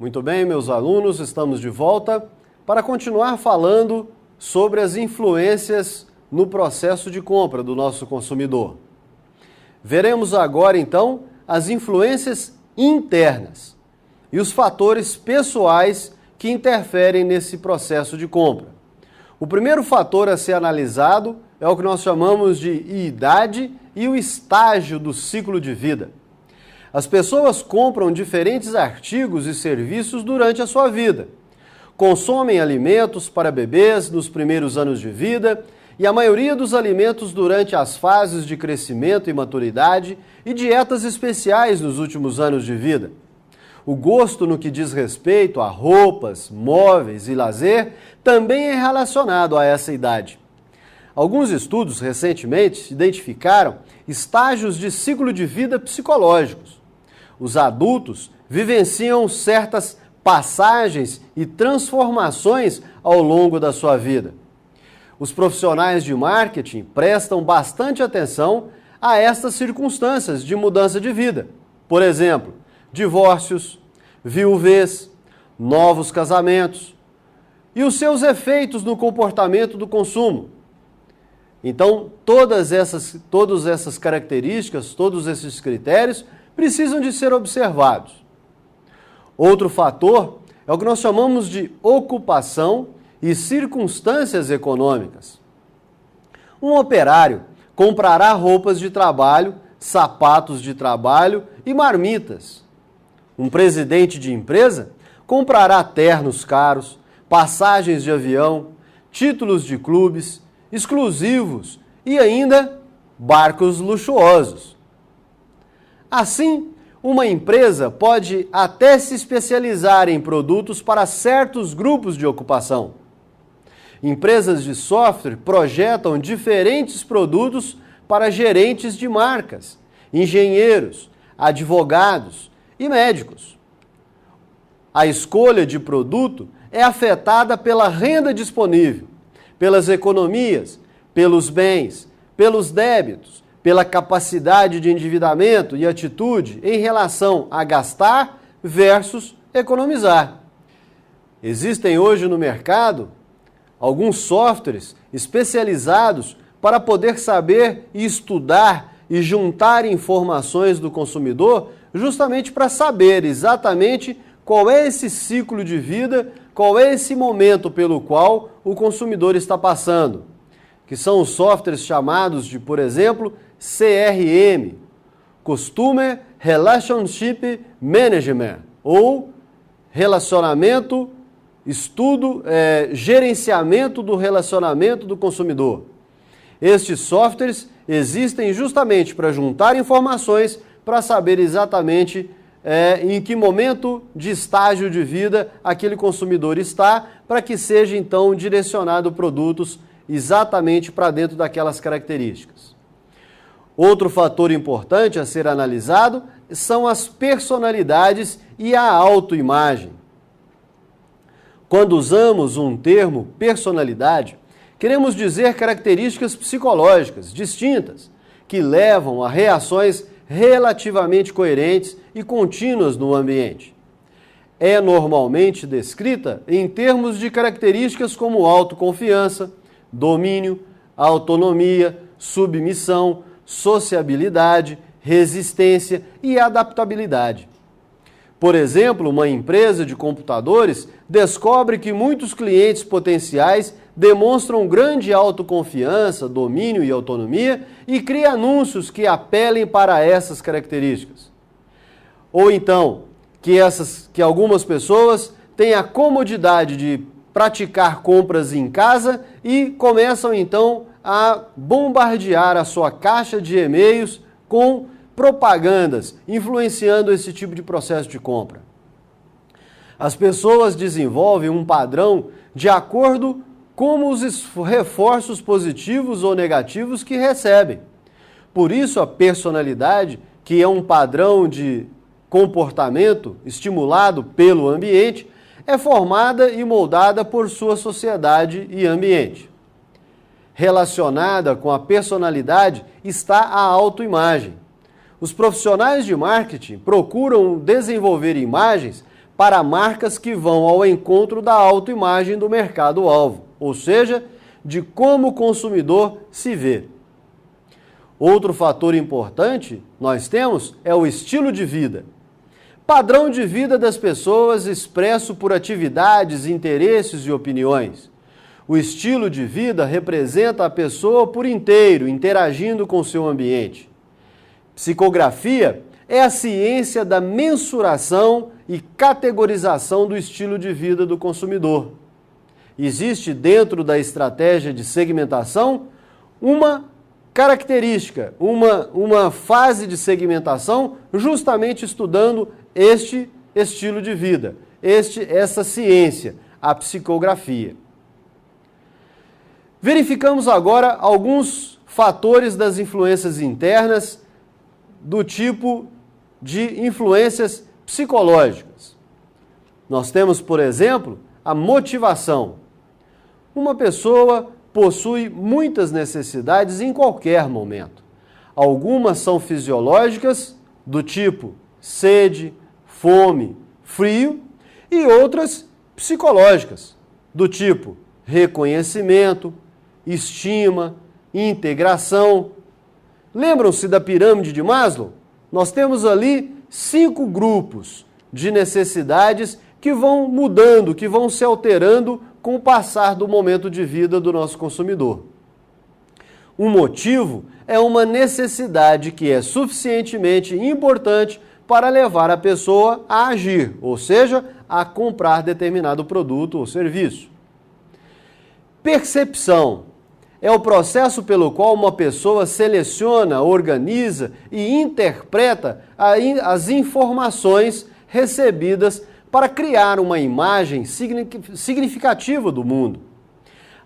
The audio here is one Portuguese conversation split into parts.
Muito bem, meus alunos, estamos de volta para continuar falando sobre as influências no processo de compra do nosso consumidor. Veremos agora, então, as influências internas e os fatores pessoais que interferem nesse processo de compra. O primeiro fator a ser analisado é o que nós chamamos de idade e o estágio do ciclo de vida. As pessoas compram diferentes artigos e serviços durante a sua vida. Consomem alimentos para bebês nos primeiros anos de vida e a maioria dos alimentos durante as fases de crescimento e maturidade e dietas especiais nos últimos anos de vida. O gosto no que diz respeito a roupas, móveis e lazer também é relacionado a essa idade. Alguns estudos recentemente identificaram estágios de ciclo de vida psicológicos. Os adultos vivenciam certas passagens e transformações ao longo da sua vida. Os profissionais de marketing prestam bastante atenção a estas circunstâncias de mudança de vida. Por exemplo, divórcios, viuvez, novos casamentos e os seus efeitos no comportamento do consumo. Então, todas essas características, todos esses critérios precisam de ser observados. Outro fator é o que nós chamamos de ocupação e circunstâncias econômicas. Um operário comprará roupas de trabalho, sapatos de trabalho e marmitas. Um presidente de empresa comprará ternos caros, passagens de avião, títulos de clubes, exclusivos e ainda barcos luxuosos. Assim, uma empresa pode até se especializar em produtos para certos grupos de ocupação. Empresas de software projetam diferentes produtos para gerentes de marcas, engenheiros, advogados e médicos. A escolha de produto é afetada pela renda disponível, pelas economias, pelos bens, pelos débitos, pela capacidade de endividamento e atitude em relação a gastar versus economizar. Existem hoje no mercado alguns softwares especializados para poder saber e estudar e juntar informações do consumidor justamente para saber exatamente qual é esse ciclo de vida, qual é esse momento pelo qual o consumidor está passando, que são os softwares chamados de, por exemplo, CRM, Customer Relationship Management, ou gerenciamento do relacionamento do consumidor. Estes softwares existem justamente para juntar informações para saber exatamente em que momento de estágio de vida aquele consumidor está, para que seja então direcionado produtos exatamente para dentro daquelas características. Outro fator importante a ser analisado são as personalidades e a autoimagem. Quando usamos um termo personalidade, queremos dizer características psicológicas distintas que levam a reações relativamente coerentes e contínuas no ambiente. É normalmente descrita em termos de características como autoconfiança, domínio, autonomia, submissão, sociabilidade, resistência e adaptabilidade. Por exemplo, uma empresa de computadores descobre que muitos clientes potenciais demonstram grande autoconfiança, domínio e autonomia e cria anúncios que apelem para essas características. Ou então, que algumas pessoas têm a comodidade de praticar compras em casa e começam então a bombardear a sua caixa de e-mails com propagandas, influenciando esse tipo de processo de compra. As pessoas desenvolvem um padrão de acordo com os reforços positivos ou negativos que recebem. Por isso, a personalidade, que é um padrão de comportamento estimulado pelo ambiente, é formada e moldada por sua sociedade e ambiente. Relacionada com a personalidade está a autoimagem. Os profissionais de marketing procuram desenvolver imagens para marcas que vão ao encontro da autoimagem do mercado-alvo, ou seja, de como o consumidor se vê. Outro fator importante nós temos é o estilo de vida. Padrão de vida das pessoas expresso por atividades, interesses e opiniões. O estilo de vida representa a pessoa por inteiro, interagindo com o seu ambiente. Psicografia é a ciência da mensuração e categorização do estilo de vida do consumidor. Existe dentro da estratégia de segmentação uma característica, uma fase de segmentação justamente estudando este estilo de vida, essa ciência, a psicografia. Verificamos agora alguns fatores das influências internas do tipo de influências psicológicas. Nós temos, por exemplo, a motivação. Uma pessoa possui muitas necessidades em qualquer momento. Algumas são fisiológicas, do tipo sede, fome, frio, e outras psicológicas, do tipo reconhecimento, estima, integração. Lembram-se da pirâmide de Maslow? Nós temos ali 5 grupos de necessidades que vão mudando, que vão se alterando com o passar do momento de vida do nosso consumidor. Um motivo é uma necessidade que é suficientemente importante para levar a pessoa a agir, ou seja, a comprar determinado produto ou serviço. Percepção é o processo pelo qual uma pessoa seleciona, organiza e interpreta as informações recebidas para criar uma imagem significativa do mundo.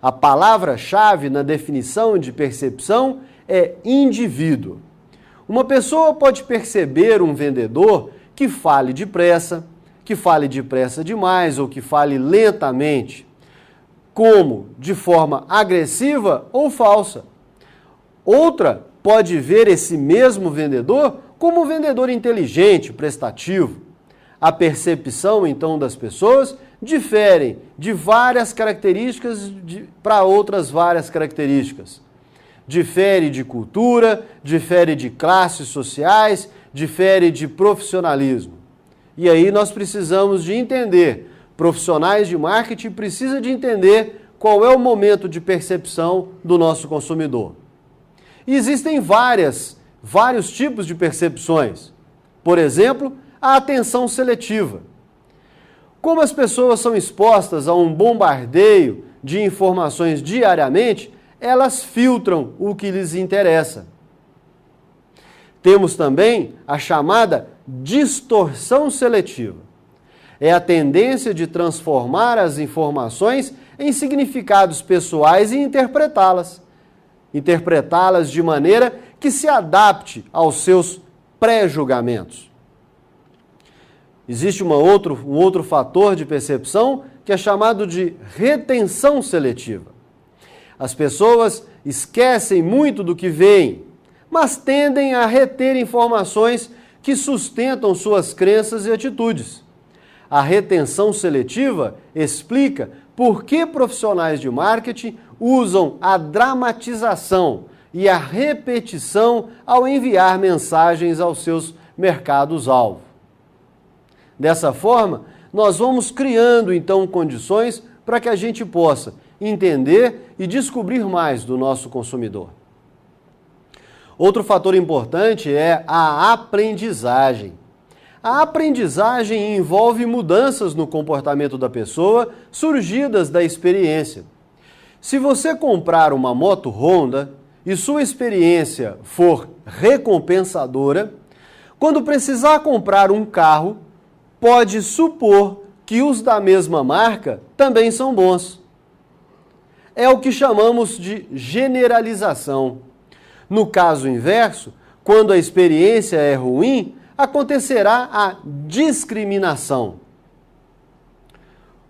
A palavra-chave na definição de percepção é indivíduo. Uma pessoa pode perceber um vendedor que fale depressa demais ou que fale lentamente, como de forma agressiva ou falsa. Outra pode ver esse mesmo vendedor como um vendedor inteligente, prestativo. A percepção, então, das pessoas difere de várias características para outras várias características. Difere de cultura, difere de classes sociais, difere de profissionalismo. E aí nós precisamos de entender, profissionais de marketing precisam de entender qual é o momento de percepção do nosso consumidor. E existem vários tipos de percepções. Por exemplo, a atenção seletiva. Como as pessoas são expostas a um bombardeio de informações diariamente, elas filtram o que lhes interessa. Temos também a chamada distorção seletiva. É a tendência de transformar as informações em significados pessoais e interpretá-las de maneira que se adapte aos seus pré-julgamentos. Existe um outro fator de percepção que é chamado de retenção seletiva. As pessoas esquecem muito do que veem, mas tendem a reter informações que sustentam suas crenças e atitudes. A retenção seletiva explica por que profissionais de marketing usam a dramatização e a repetição ao enviar mensagens aos seus mercados-alvo. Dessa forma, nós vamos criando então condições para que a gente possa entender e descobrir mais do nosso consumidor. Outro fator importante é a aprendizagem. A aprendizagem envolve mudanças no comportamento da pessoa surgidas da experiência. Se você comprar uma moto Honda e sua experiência for recompensadora, quando precisar comprar um carro, pode supor que os da mesma marca também são bons. É o que chamamos de generalização. No caso inverso, quando a experiência é ruim, acontecerá a discriminação.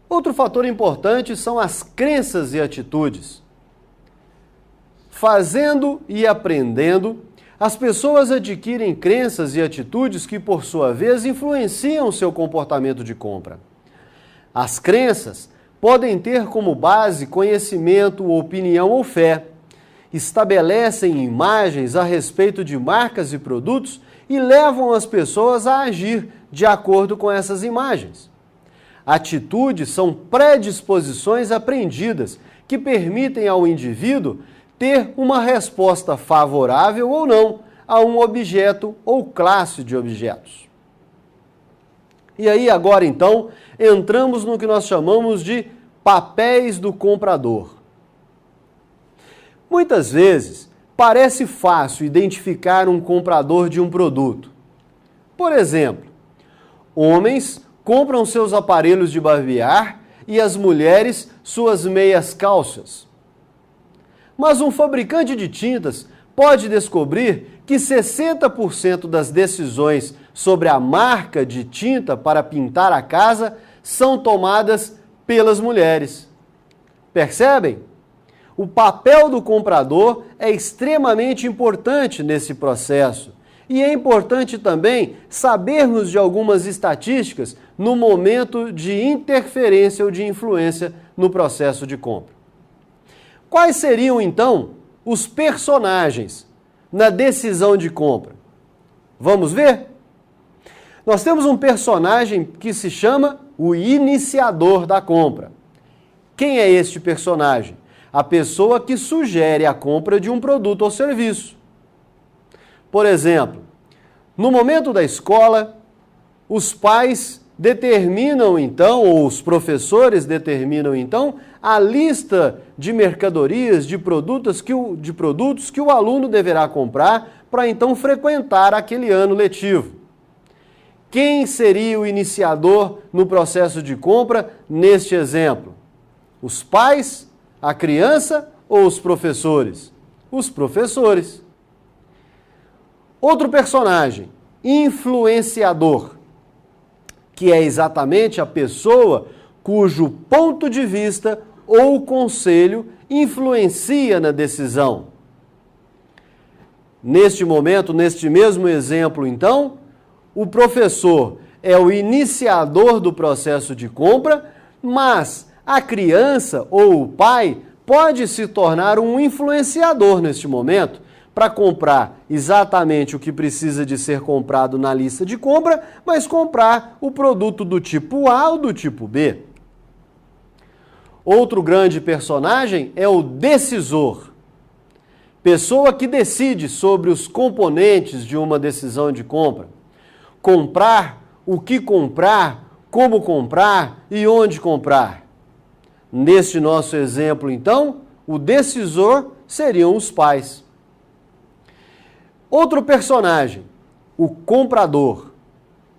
Outro fator importante são as crenças e atitudes. Fazendo e aprendendo, as pessoas adquirem crenças e atitudes que, por sua vez, influenciam seu comportamento de compra. As crenças podem ter como base conhecimento, opinião ou fé. Estabelecem imagens a respeito de marcas e produtos e levam as pessoas a agir de acordo com essas imagens. Atitudes são predisposições aprendidas que permitem ao indivíduo ter uma resposta favorável ou não a um objeto ou classe de objetos. E aí agora então entramos no que nós chamamos de papéis do comprador. Muitas vezes parece fácil identificar um comprador de um produto. Por exemplo, homens compram seus aparelhos de barbear e as mulheres suas meias calças. Mas um fabricante de tintas pode descobrir que 60% das decisões sobre a marca de tinta para pintar a casa são tomadas pelas mulheres. Percebem? O papel do comprador é extremamente importante nesse processo. E é importante também sabermos de algumas estatísticas no momento de interferência ou de influência no processo de compra. Quais seriam, então, os personagens na decisão de compra? Vamos ver? Nós temos um personagem que se chama o iniciador da compra. Quem é este personagem? A pessoa que sugere a compra de um produto ou serviço. Por exemplo, no momento da escola, os pais determinam então, ou os professores determinam então, a lista de mercadorias, de produtos que o aluno deverá comprar para então frequentar aquele ano letivo. Quem seria o iniciador no processo de compra neste exemplo? Os pais, a criança ou os professores? Os professores. Outro personagem, influenciador, que é exatamente a pessoa cujo ponto de vista ou conselho influencia na decisão. Neste momento, neste mesmo exemplo, então, o professor é o iniciador do processo de compra, mas a criança ou o pai pode se tornar um influenciador neste momento para comprar exatamente o que precisa de ser comprado na lista de compra, mas comprar o produto do tipo A ou do tipo B. Outro grande personagem é o decisor. Pessoa que decide sobre os componentes de uma decisão de compra. Comprar, o que comprar, como comprar e onde comprar. Neste nosso exemplo, então, o decisor seriam os pais. Outro personagem, o comprador.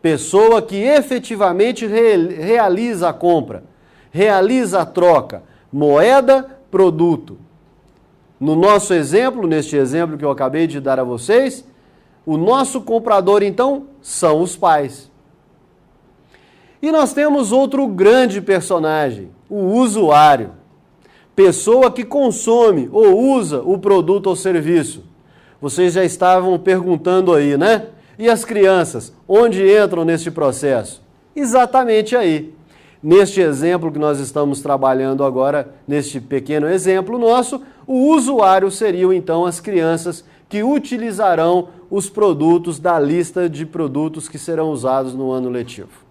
Pessoa que efetivamente realiza a compra, realiza a troca, moeda, produto. No nosso exemplo, neste exemplo que eu acabei de dar a vocês, o nosso comprador, então, são os pais. E nós temos outro grande personagem, o usuário. Pessoa que consome ou usa o produto ou serviço. Vocês já estavam perguntando aí, né? E as crianças, onde entram neste processo? Exatamente aí. Neste exemplo que nós estamos trabalhando agora, neste pequeno exemplo nosso, o usuário seriam então as crianças que utilizarão os produtos da lista de produtos que serão usados no ano letivo.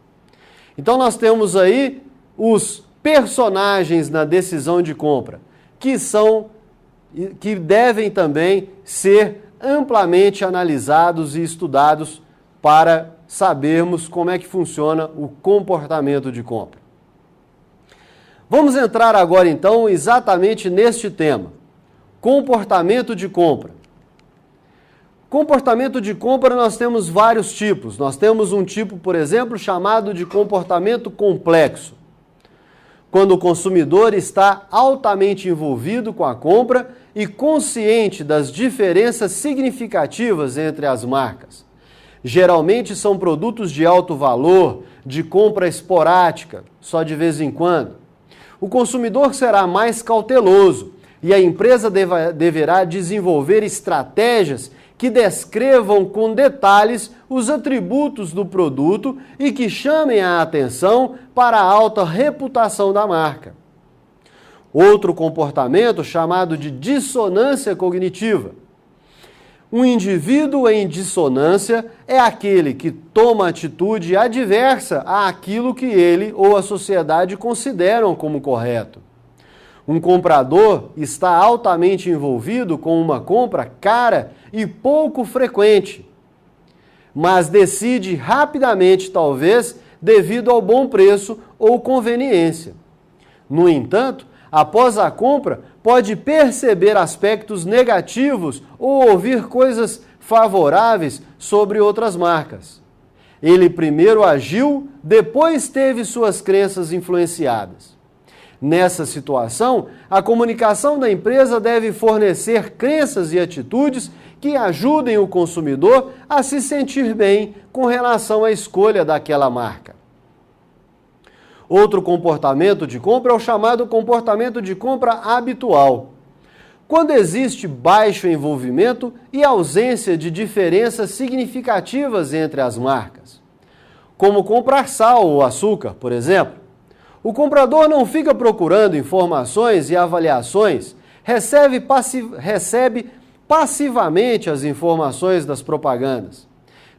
Então nós temos aí os personagens na decisão de compra, que devem também ser amplamente analisados e estudados para sabermos como é que funciona o comportamento de compra. Vamos entrar agora então exatamente neste tema, comportamento de compra. Comportamento de compra nós temos vários tipos. Nós temos um tipo, por exemplo, chamado de comportamento complexo. Quando o consumidor está altamente envolvido com a compra e consciente das diferenças significativas entre as marcas. Geralmente são produtos de alto valor, de compra esporádica, só de vez em quando. O consumidor será mais cauteloso, e a empresa deverá desenvolver estratégias que descrevam com detalhes os atributos do produto e que chamem a atenção para a alta reputação da marca. Outro comportamento chamado de dissonância cognitiva. Um indivíduo em dissonância é aquele que toma atitude adversa àquilo que ele ou a sociedade consideram como correto. Um comprador está altamente envolvido com uma compra cara e pouco frequente, mas decide rapidamente, talvez, devido ao bom preço ou conveniência. No entanto, após a compra, pode perceber aspectos negativos ou ouvir coisas favoráveis sobre outras marcas. Ele primeiro agiu, depois teve suas crenças influenciadas. Nessa situação, a comunicação da empresa deve fornecer crenças e atitudes que ajudem o consumidor a se sentir bem com relação à escolha daquela marca. Outro comportamento de compra é o chamado comportamento de compra habitual. Quando existe baixo envolvimento e ausência de diferenças significativas entre as marcas, como comprar sal ou açúcar, por exemplo. O comprador não fica procurando informações e avaliações, recebe passivamente as informações das propagandas.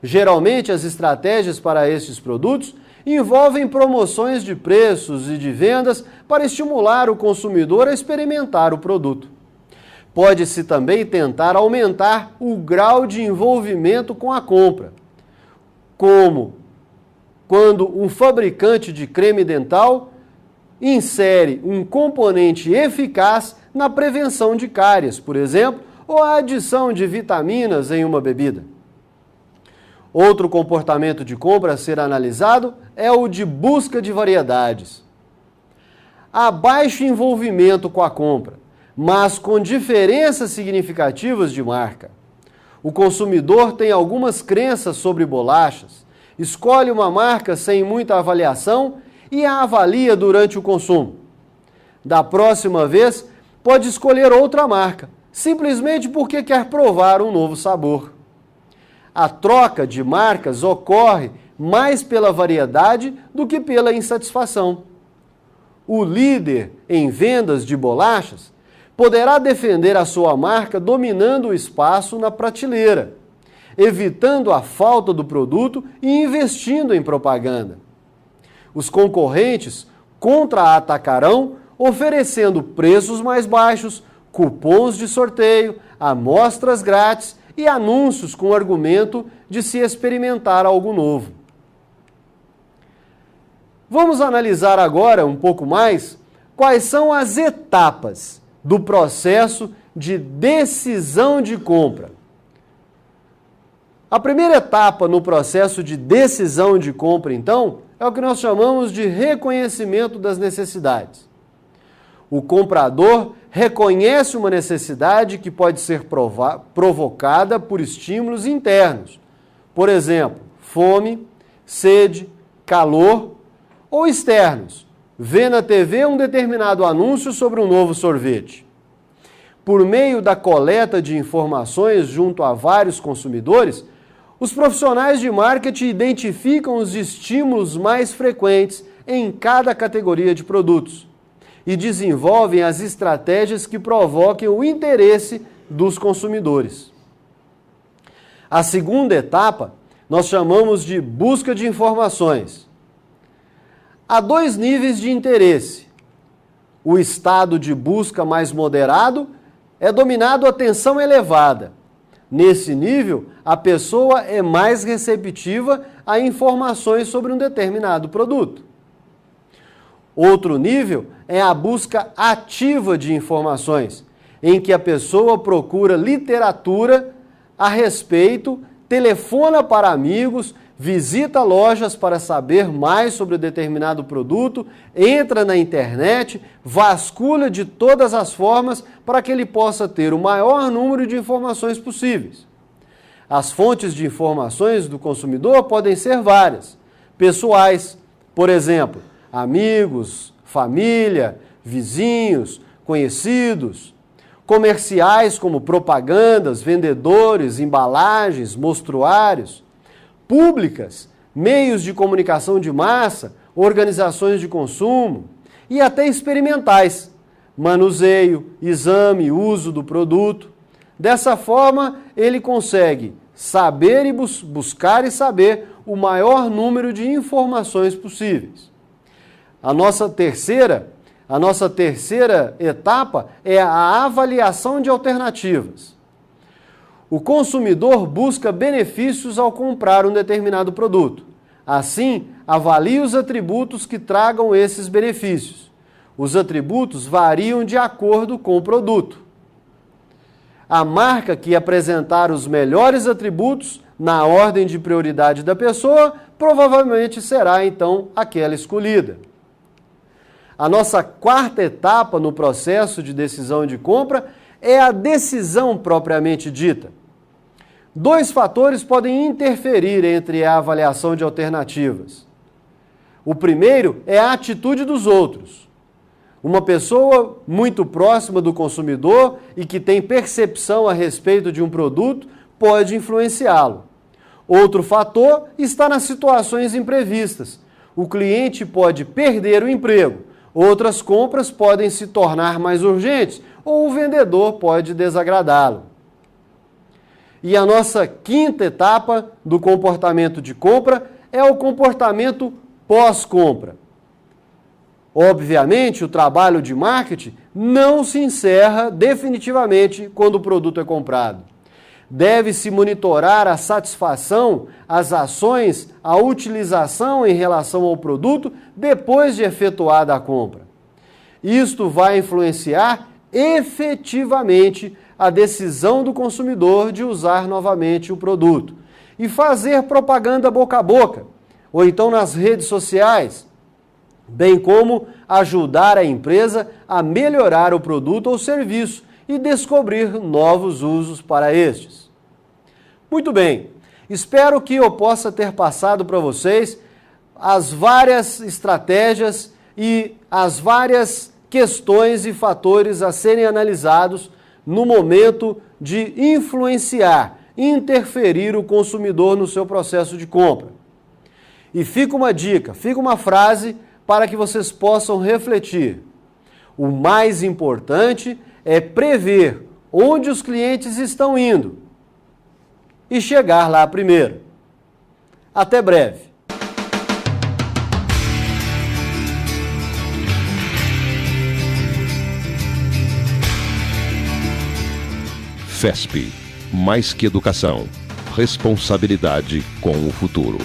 Geralmente, as estratégias para estes produtos envolvem promoções de preços e de vendas para estimular o consumidor a experimentar o produto. Pode-se também tentar aumentar o grau de envolvimento com a compra, como quando um fabricante de creme dental insere um componente eficaz na prevenção de cáries, por exemplo, ou a adição de vitaminas em uma bebida. Outro comportamento de compra a ser analisado é o de busca de variedades. Há baixo envolvimento com a compra, mas com diferenças significativas de marca. O consumidor tem algumas crenças sobre bolachas, escolhe uma marca sem muita avaliação e a avalia durante o consumo. Da próxima vez, pode escolher outra marca, simplesmente porque quer provar um novo sabor. A troca de marcas ocorre mais pela variedade do que pela insatisfação. O líder em vendas de bolachas poderá defender a sua marca dominando o espaço na prateleira, evitando a falta do produto e investindo em propaganda. Os concorrentes contra-atacarão, oferecendo preços mais baixos, cupons de sorteio, amostras grátis e anúncios com o argumento de se experimentar algo novo. Vamos analisar agora um pouco mais quais são as etapas do processo de decisão de compra. A primeira etapa no processo de decisão de compra, então, é o que nós chamamos de reconhecimento das necessidades. O comprador reconhece uma necessidade que pode ser provocada por estímulos internos. Por exemplo, fome, sede, calor, ou externos. Vê na TV um determinado anúncio sobre um novo sorvete. Por meio da coleta de informações junto a vários consumidores, os profissionais de marketing identificam os estímulos mais frequentes em cada categoria de produtos e desenvolvem as estratégias que provoquem o interesse dos consumidores. A segunda etapa nós chamamos de busca de informações. Há dois níveis de interesse. O estado de busca mais moderado é dominado a atenção elevada. Nesse nível, a pessoa é mais receptiva a informações sobre um determinado produto. Outro nível é a busca ativa de informações, em que a pessoa procura literatura a respeito, telefona para amigos, visita lojas para saber mais sobre determinado produto, entra na internet, vasculha de todas as formas para que ele possa ter o maior número de informações possíveis. As fontes de informações do consumidor podem ser várias. Pessoais, por exemplo, amigos, família, vizinhos, conhecidos. comerciais como propagandas, vendedores, embalagens, mostruários, públicas, meios de comunicação de massa, organizações de consumo e até experimentais, manuseio, exame, uso do produto. Dessa forma, ele consegue saber e buscar e saber o maior número de informações possíveis. A nossa terceira etapa é a avaliação de alternativas. O consumidor busca benefícios ao comprar um determinado produto. Assim, avalie os atributos que tragam esses benefícios. Os atributos variam de acordo com o produto. A marca que apresentar os melhores atributos na ordem de prioridade da pessoa provavelmente será, então, aquela escolhida. A nossa quarta etapa no processo de decisão de compra é a decisão propriamente dita. Dois fatores podem interferir entre a avaliação de alternativas. O primeiro é a atitude dos outros. Uma pessoa muito próxima do consumidor e que tem percepção a respeito de um produto pode influenciá-lo. Outro fator está nas situações imprevistas. O cliente pode perder o emprego, outras compras podem se tornar mais urgentes ou o vendedor pode desagradá-lo. E a nossa quinta etapa do comportamento de compra é o comportamento pós-compra. Obviamente, o trabalho de marketing não se encerra definitivamente quando o produto é comprado. Deve-se monitorar a satisfação, as ações, a utilização em relação ao produto depois de efetuada a compra. Isto vai influenciar efetivamente a decisão do consumidor de usar novamente o produto e fazer propaganda boca a boca, ou então nas redes sociais, bem como ajudar a empresa a melhorar o produto ou serviço e descobrir novos usos para estes. Muito bem, espero que eu possa ter passado para vocês as várias estratégias e as várias questões e fatores a serem analisados no momento de influenciar, interferir o consumidor no seu processo de compra. E fica uma dica, fica uma frase para que vocês possam refletir. O mais importante é prever onde os clientes estão indo e chegar lá primeiro. Até breve. FESP, mais que educação, responsabilidade com o futuro.